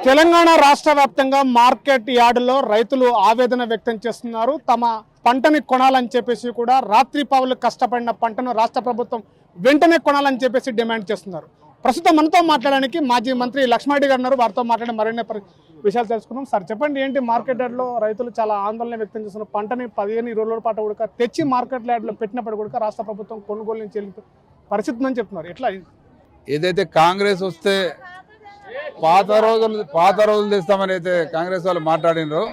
తెలంగాణ రాష్ట్ర వ్యాప్తంగా మార్కెట్ యార్డులో రైతులు ఆవేదన వ్యక్తం చేస్తున్నారు. తమ పంటని కొనాలని చెప్పేసి కూడా రాత్రి పావులు కష్టపడిన పంటను రాష్ట్ర ప్రభుత్వం వెంటనే కొనాలని చెప్పేసి డిమాండ్ చేస్తున్నారు. ప్రస్తుతం మనతో మాట్లాడడానికి మాజీ మంత్రి లక్ష్మారెడ్డి గారు ఉన్నారు. వారితో మాట్లాడే మరిన్ని విషయాలు తెలుసుకున్నాం. సార్ చెప్పండి, ఏంటి మార్కెట్ యార్డులో రైతులు చాలా ఆందోళన వ్యక్తం చేస్తున్నారు. పంటని 15-20 రోజుల పాటు కూడా తెచ్చి మార్కెట్ యార్డులో పెట్టినప్పుడు కూడా రాష్ట్ర ప్రభుత్వం కొనుగోలు నుంచి వెళ్ళి పరిస్థితి ఉందని చెప్తున్నారు. ఎట్లా ఏదైతే కాంగ్రెస్ వస్తే పాత రోజులు తెస్తామని అయితే కాంగ్రెస్ వాళ్ళు మాట్లాడినరో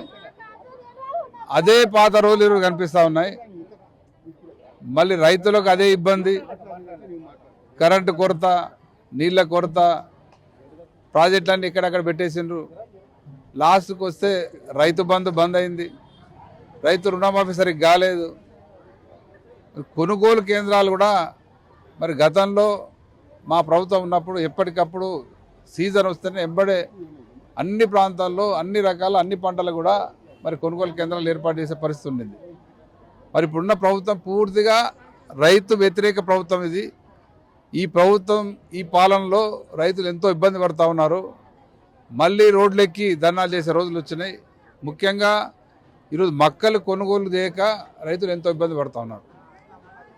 అదే పాత రోజులు ఈరోజు కనిపిస్తూ ఉన్నాయి. మళ్ళీ రైతులకు అదే ఇబ్బంది, కరెంటు కొరత, నీళ్ళ కొరత, ప్రాజెక్టులన్నీ ఇక్కడక్కడ పెట్టేసిండ్రు. లాస్ట్కి వస్తే రైతు బంధు బంద్ అయింది, రైతు రుణమాఫీ సరిగ్గా కాలేదు. కొనుగోలు కేంద్రాలు కూడా మరి గతంలో మా ప్రభుత్వం ఉన్నప్పుడు ఎప్పటికప్పుడు సీజన్ వస్తేనే ఎంబడే అన్ని ప్రాంతాల్లో అన్ని రకాల అన్ని పంటలు కూడా మరి కొనుగోలు కేంద్రాలు ఏర్పాటు చేసే పరిస్థితి ఉండింది. మరి ఇప్పుడున్న ప్రభుత్వం పూర్తిగా రైతు వ్యతిరేక ప్రభుత్వం ఇది. ఈ ప్రభుత్వం ఈ పాలనలో రైతులు ఎంతో ఇబ్బంది పడుతూ ఉన్నారు. మళ్ళీ రోడ్లెక్కి ధర్నాలు చేసే రోజులు వచ్చినాయి. ముఖ్యంగా ఈరోజు మక్కలు కొనుగోలు చేయక రైతులు ఎంతో ఇబ్బంది పడుతూ ఉన్నారు.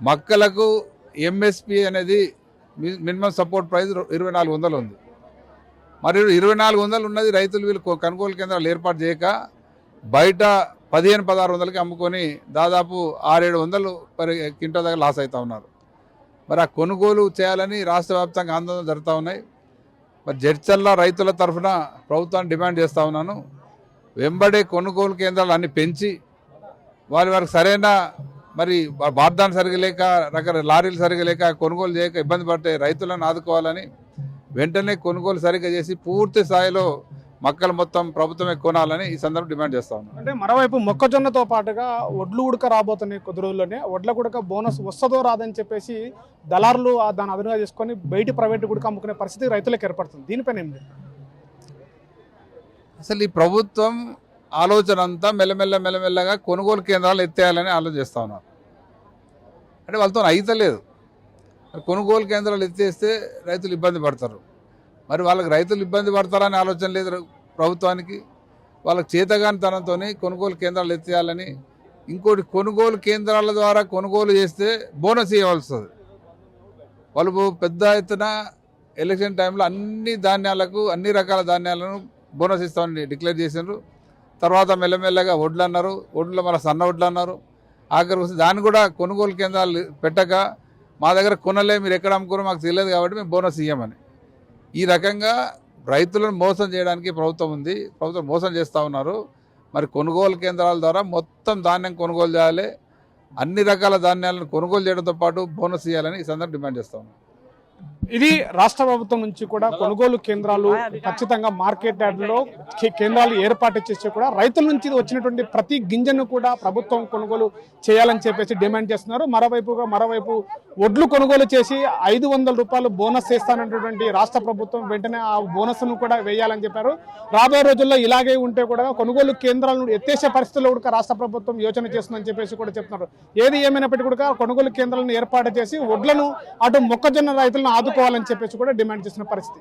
మక్కలకు ఎంఎస్పి అనేది మినిమం సపోర్ట్ ప్రైస్ 2400 ఉంది. మరి 2400 ఉన్నది రైతులు వీళ్ళు కొనుగోలు కేంద్రాలు ఏర్పాటు చేయక బయట 1500-1600కి అమ్ముకొని దాదాపు 600-700 క్వింటాల్ దగ్గర లాస్ అవుతూ ఉన్నారు. మరి ఆ కొనుగోలు చేయాలని రాష్ట్ర వ్యాప్తంగా ఆందోళన జరుగుతూ ఉన్నాయి. మరి జడ్చల్ల రైతుల తరఫున ప్రభుత్వాన్ని డిమాండ్ చేస్తూ ఉన్నాను. వెంబడే కొనుగోలు కేంద్రాలు అన్ని పెంచి వారికి సరైన మరి బార్దాన్ని సరిగా లేక రకరకాల లారీలు సరిగా లేక కొనుగోలు చేయక ఇబ్బంది పడితే రైతులను ఆదుకోవాలని వెంటనే కొనుగోలు సరిగ్గా చేసి పూర్తి స్థాయిలో మక్కలు మొత్తం ప్రభుత్వమే కొనాలని ఈ సందర్భంగా డిమాండ్ చేస్తా ఉన్నాం. అంటే మరోవైపు మొక్కజొన్నతో పాటుగా ఒడ్లు ఉడక రాబోతున్నాయి. కొద్ది రోజుల్లోనే ఒడ్ల కూడా బోనస్ వస్తుందో రాదని చెప్పేసి దళారులు దాన్ని అదునుగా చేసుకొని బయట ప్రైవేట్ కూడా అమ్ముకునే పరిస్థితి రైతులకు ఏర్పడుతుంది. దీనిపైన ఏం లేదు. అసలు ఈ ప్రభుత్వం ఆలోచన అంతా మెల్లమెల్లగా కొనుగోలు కేంద్రాలు ఎత్తేయాలని ఆలోచిస్తూ ఉన్నారు. అంటే వాళ్ళతో అయితలేదు. కొనుగోలు కేంద్రాలు ఎత్తేస్తే రైతులు ఇబ్బంది పడతారు. మరి వాళ్ళకి రైతులు ఇబ్బంది పడతారని ఆలోచన లేదు ప్రభుత్వానికి. వాళ్ళకి చేతగానితనంతో కొనుగోలు కేంద్రాలు ఎత్తేయాలని, ఇంకోటి కొనుగోలు కేంద్రాల ద్వారా కొనుగోలు చేస్తే బోనస్ ఇవ్వాల్సి వస్తుంది. వాళ్ళు పెద్ద ఎత్తున ఎలక్షన్ టైంలో అన్ని ధాన్యాలకు అన్ని రకాల ధాన్యాలను బోనస్ ఇస్తామని డిక్లేర్ చేసినారు. తర్వాత మెల్లమెల్లగా వడ్లు అన్నారు, వడ్లు మళ్ళీ సన్న వడ్లు అన్నారు. ఆఖరికి వస్తే దాన్ని కూడా కొనుగోలు కేంద్రాలు పెట్టక మా దగ్గర కొనలే, మీరు ఎక్కడ అమ్ముకోరో మాకు తెలియదు కాబట్టి మేము బోనస్ ఇవ్వమని ఈ రకంగా రైతులను మోసం చేయడానికి ప్రభుత్వం ఉంది. ప్రభుత్వం మోసం చేస్తూ ఉన్నారు. మరి కొనుగోలు కేంద్రాల ద్వారా మొత్తం ధాన్యం కొనుగోలు చేయాలి, అన్ని రకాల ధాన్యాలను కొనుగోలు చేయడంతో పాటు బోనస్ ఇవ్వాలని ఈ సందర్భంగా డిమాండ్ చేస్తూ ఉన్నాం. ఇది రాష్ట్ర ప్రభుత్వం నుంచి కూడా కొనుగోలు కేంద్రాలు ఖచ్చితంగా మార్కెట్ యార్డులో కేంద్రాలు ఏర్పాటు చేసి కూడా రైతుల నుంచి వచ్చినటువంటి ప్రతి గింజను కూడా ప్రభుత్వం కొనుగోలు చేయాలని చెప్పేసి డిమాండ్ చేస్తున్నారు. మరోవైపు వడ్లు కొనుగోలు చేసి 500 రూపాయలు బోనస్ చేస్తానన్నటువంటి రాష్ట్ర ప్రభుత్వం వెంటనే ఆ బోనస్ను కూడా వేయాలని చెప్పారు. రాబోయే రోజుల్లో ఇలాగే ఉంటే కూడా కొనుగోలు కేంద్రాలను ఎత్తేసే పరిస్థితుల్లో కూడా రాష్ట్ర ప్రభుత్వం యోచన చేస్తుందని చెప్పేసి కూడా చెప్తున్నారు. ఏది ఏమైనప్పటికీ కూడా కొనుగోలు కేంద్రాలను ఏర్పాటు చేసి వడ్లను అటు మొక్కజొన్న రైతులను ఆదుకోవాలని చెప్పేసి కూడా డిమాండ్ చేసిన పరిస్థితి.